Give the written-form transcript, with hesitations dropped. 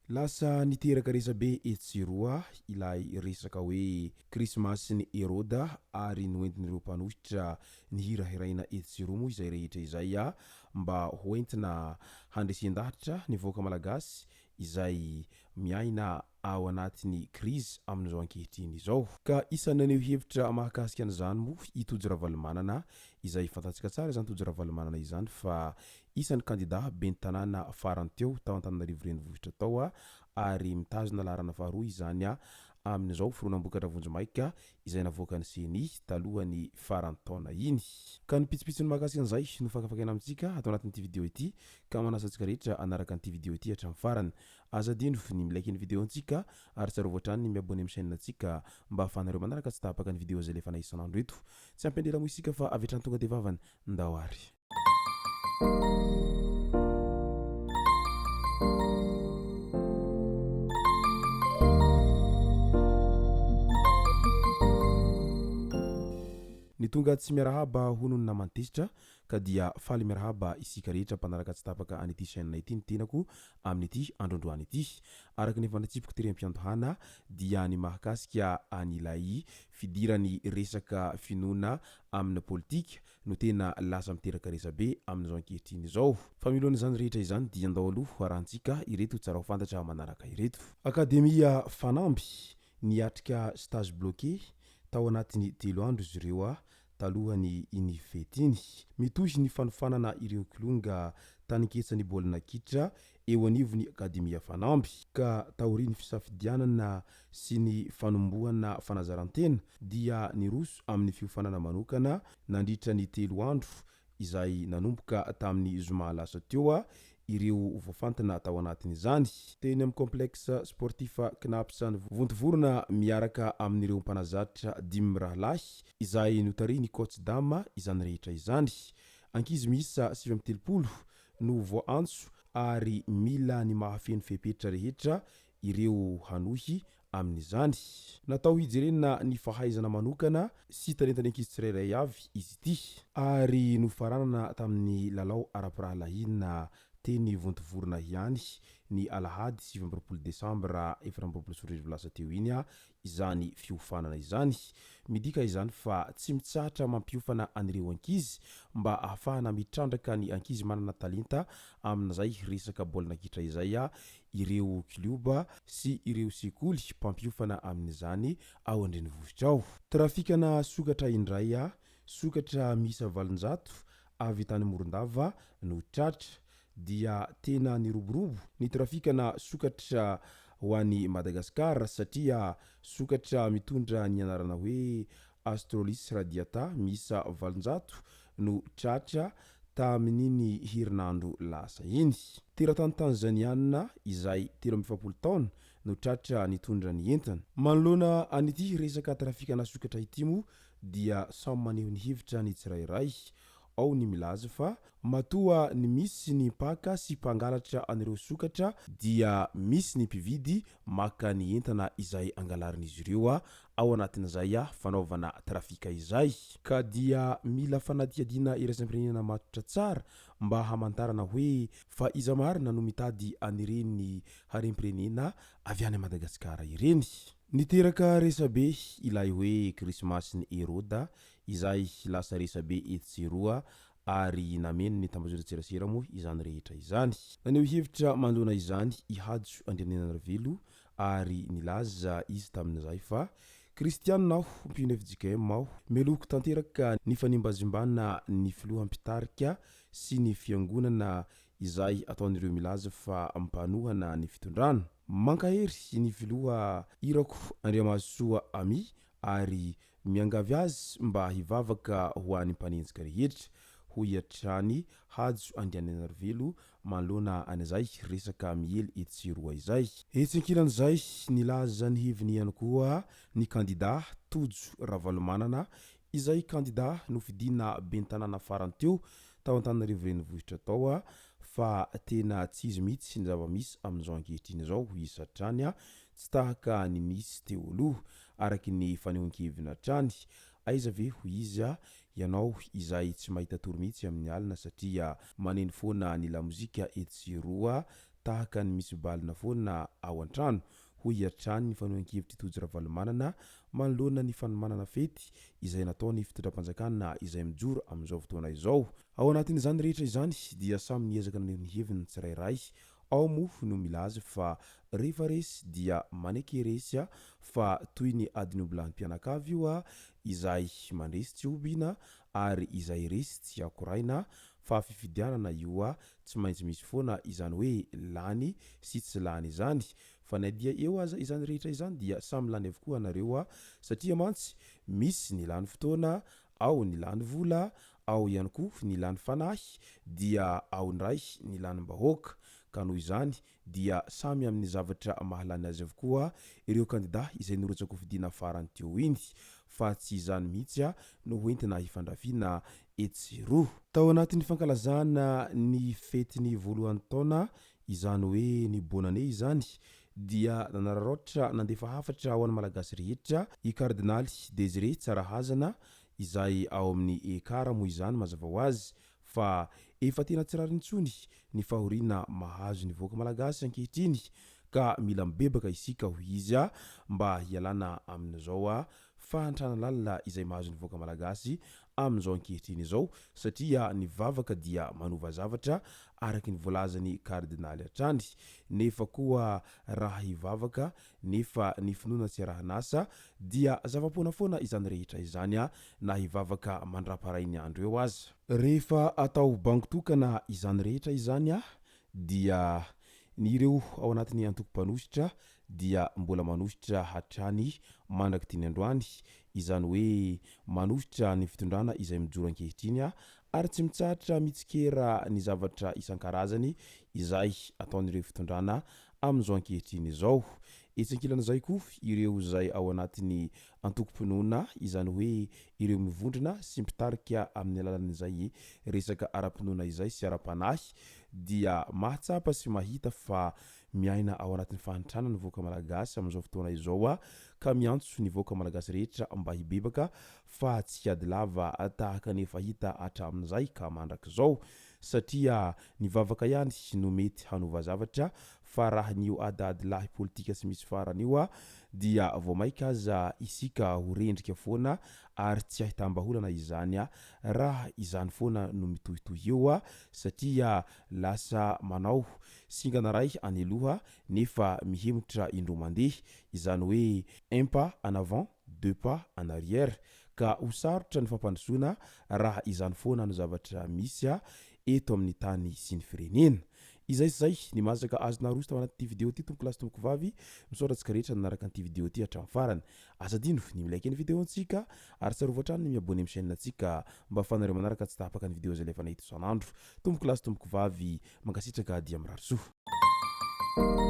Lasa niteraka resabe etsiroa ilay resaka hoe krismasy ny Heroda ary noentin'ireo mpanohitra ny hirahiraina etsiroa moa izay rehetra izay mba hoentina handresen-dahatra ny vahoaka malagasy izay miaina ao anatin'ny krizy amin'izao ankehitriny izao. Ka isany naneho hevitra mahakasika an'izany moa Tojo Ravalomanana izay fantatsika tsara izany Tojo Ravalomanana izany fa isan'ny kandida ben'ny tanàna farany teo tao Antananarivo renivohitra tao ary mitazona laharana faharoa izany amin'izao fironan-bokatra Vonjimaika izay navoaka ny CENI talohan'ny farany taona iny. Ka ny pitsopitsony mahakasika an'izay no fakafakaina amintsika atao anatin'ity vidéo ity ka manasa antsika rehetra anaraka an'ity vidéo ity hatramin'ny farany. Azadino ny milaiky ny vidéo antsika ary tsara voatrany ny miabone amin'ny chaîne antsika mba ahafahanareo manaraka tsy tapaka ny vidéo izay lefa isan'andro eto. Tsy ampendela moa isika fa avy hatrany tonga de vavany ndao ary. Ny tonga tsy miarahaba honony namantesitra ka dia faly miarahaba isika rehetra mpanaraka tsy tapaka an'ity chaîne ity ny tenako amin'ity androandroany ity. Araka ny efa natsipiko tery am-piantohana dia ny mahakasika an'ilay fidiran'ny resaka finoana amin'ny politika no tena lasa miteraka resabe amin'izao ankehitriny izao. Fa milohan'izany rehetra izany dia andao aloha arahantsika ireto tsara ho fantatra manaraka ireto. Akademia Fanamby niatrika stage bloqué tao anatin'ny 3 andro izy ireo talohan'ny iny fety iny. Mitohy ny fanofanana ireo kilonga taniketsany baolina kitra eo anivon'ny Akademia Fanamby ka taorian'ny fisafidianana sy ny fanombohana fanazarantena dia niroso amin'ny fiofanana manokana nandritra ny 3 andro izay nanomboka tamin'ny zoma lasa teo ireo voafantana tao anatin'izany. Teny amin'ny complexe sportif Knapsan Vontovorona miaraka amin'ireo mpanazatra 5 mirahalahy izay notariany coach dame izany rehetra izany. Ankizy miisa 73 no voaantso ary mila ny mahafeno fepetra rehetra ireo hanohy amin'izany. Natao hijerena ny fahaizana manokana sy talentany ankizy tsirairay avy izy ity ary nofaranana tamin'ny lalao ara-pirahalahinana teny Vontovorona ihany ny alahady 7 Desambra 2024 teo iny izany fiofanana izany. Midika izany fa tsy mitsahatra mampiofana an'ireo ankizy mba ahafahana mitrandraka ny ankizy manana talenta amin'izay resaka baolina kitra izay ireo kilioba sy ireo sekoly mpampiofana amin'izany ao an-drenivohitra ao. Trafikana sokatra indray sokatra miisa 700 avy tany Morondava no tratra dia tena niroborobo ny trafikana sokatra ho an'i Madagasikara satria sokatra mitondra ny anarana hoe Astralis radiata miisa 700 no tratra tamin'iny herinandro lasa iny. Teratany Tanzaniana izay 17 taona no tratra nitondra ny entana. Manoloana an'ity resaka trafikana sokatra ity moa dia samy maneho ny hevitra ny tsirairay. Ao ny milaza fa matoa ny misy ny mpaka sy mpangalatra an'ireo sokatra dia misy ny mpividy maka ny entana izay angalarin'izy ireo ao anatin'izay fanaovana trafika izay. Ka dia mila fanadihadiana iraisam-pirenena matotra tsara mba hamantarana hoe fa iza marina no mitady anireny harem-pirenena avy any Madagasikara ireny. Niteraka resabe ilay hoe krismasy ny Heroda izay lasa resabe etsiroa ary nameno ny tambazotry tserasera moa izany rehetra izany. Naneho hevitra mandona izany ihajo Andriananarivelo ary nilaza izy tamin'izay fa Kristianina aho mpino FJKM aho meloko tanteraka ny fanimbazimbana ny filohampitarika sy ny fiangonana izay ataon'ireo milaza fa ampanohana ny fitondrana. Mankahery ny filoha irako Andriamasoa Ami ary miangavy azy mba hivavaka ho an'ny mpanenjika rehetra ho iatrany hajo Andriananarivelo manoloana an'izay resaka miely etsiroa izay. Etsinkilan'izay nilaza ny heviny ihany koa ny kandida Tojo Ravalomanana izay kandida nofidina ben'ny tanàna farany teo Antananarivo renivohitra tao fa tena tsy izy mihitsy ny zava-misy amin'izao ankehitriny zao isatrany a tsy tahaka ny nisy teo aloha araky ny fanehoan-kevina trany aiza ve ho izy a ianao izay tsy mahita tory mihitsy amin'ny alina satria maneno foana ny lamozika etsiroa tahaka ny misy balina foana ao an-trano ho iatrany ny fanehoan-kevitra itojo ravalomanana manoloana ny fanomanana fety izay nataony fitondram-panjakana izay mijoro amin'izao fotoana izao ao anatin'izany rehetra izany dia samy niezaka naneho ny heviny tsirairay ao moa no milaza fa rehefa resy dia maneky resy a fa toy ny adin'ombilan'ny mpianakavy io a izay mandresy tsy obina ary izay resy tsy akoraina fa fifidianana io a tsy maintsy misy foana izany hoe lany sy tsy lany izany fa ny adia eo aza izany rehetra izany dia samy lany avokoa anareo a satria mantsy misy ny lany fotoana ao ny lany vola ao ihany koa ny lany fanahy dia ao ndray ny lany mbahoaka ka noho izany dia samy amin'ny zavatra mahalany azy avokoa ireo kandida izay norotsaka fidiana farany teo iny fa tsy izany mihitsy a no hoentina hifandrafiana etsiroa tao anatin'ny fankalazana ny fetiny voalohan'ny taona izany hoe ny bonane izany dia nanararotra nandefa hafatra ao amin'ny malagasy rehetra i kardinaly Désiré Tsarahazana izay ao amin'ny ekara moa izany mazava ho azy fa efa tena tsirary intsony ny fahoriana mahazo ny voaka malagasy ankehitriny ka mila mibebaka isika ho izy a mba hialana amin'izao a fahantrana lalina izay mahazo ny voaka malagasy amin'izao ankehitriny izao satria ny vavaka dia manova zavatra araky ny voalazany kardinaly hatrany nefa koa raha hivavaka nefa ny finoana tsy raha nasa dia zava-poana foana izany rehetra izany a na hivavaka mandraparay ny andro eo aza rehefa atao bangotokana izany rehetra izany a dia ny ireo ao anatin'ny antoko-panositra dia mbola manositra hatrany mandraky tiny androany izany hoe manositra ny fitondrana izay mijoro ankehitriny a ary tsy mitsahatra mitsikera ny zavatra isan-karazany izay ataon'ireo fitondrana amin'izao ankehitriny izao etsankilana zay koa ireo zay ao anatin'ny antoko-pinoana izany hoe ireo mivondrona sy mpitarika amin'ny alalan'izay resaka ara-pinoana izay sy ara-panahy dia mahatsapa sy mahita fa miaina ao anatin'ny fahantrana ny voaka malagasy amin'izao fotoana izao a ka miantso ny voaka malagasy rehetra mba hibebaka fa tsy ady lava tahaka nefa hita hatramin'izay ka mandrak'izao satria ny vavaka ihany no mety hanova zavatra fa raha nio adady lahy politika sy misy farany io a dia vao maika aza isika ho rendrika foana ary tsy ahitam-baholana izany a raha izany foana no mitohitohy eo a satria lasa manao singana ray any aloha nefa mihemotra indroa mandeha izany hoe un pas en avant deux pas en arrière ka ho sarotra ny fampandrosoana raha izany foana no zavatra misy a eto amin'ny tany sy ny firenena izay sy zay ny mazaka azona roso tao anaty vidéo ty tompoko lasy tompoko vavy misoratsika rehetra nanaraka an'ity vidéo ty hatramin'ny farany azadino ny milaiky ny vidéo antsika ary tsarovatrany ny miabone amin'ny chaîne antsika mba afanareo manaraka tsy tahapaka ny vidéo zay lefa nahita isan'andro tompoko lasy tompoko vavy mankasitraka dia mirary soa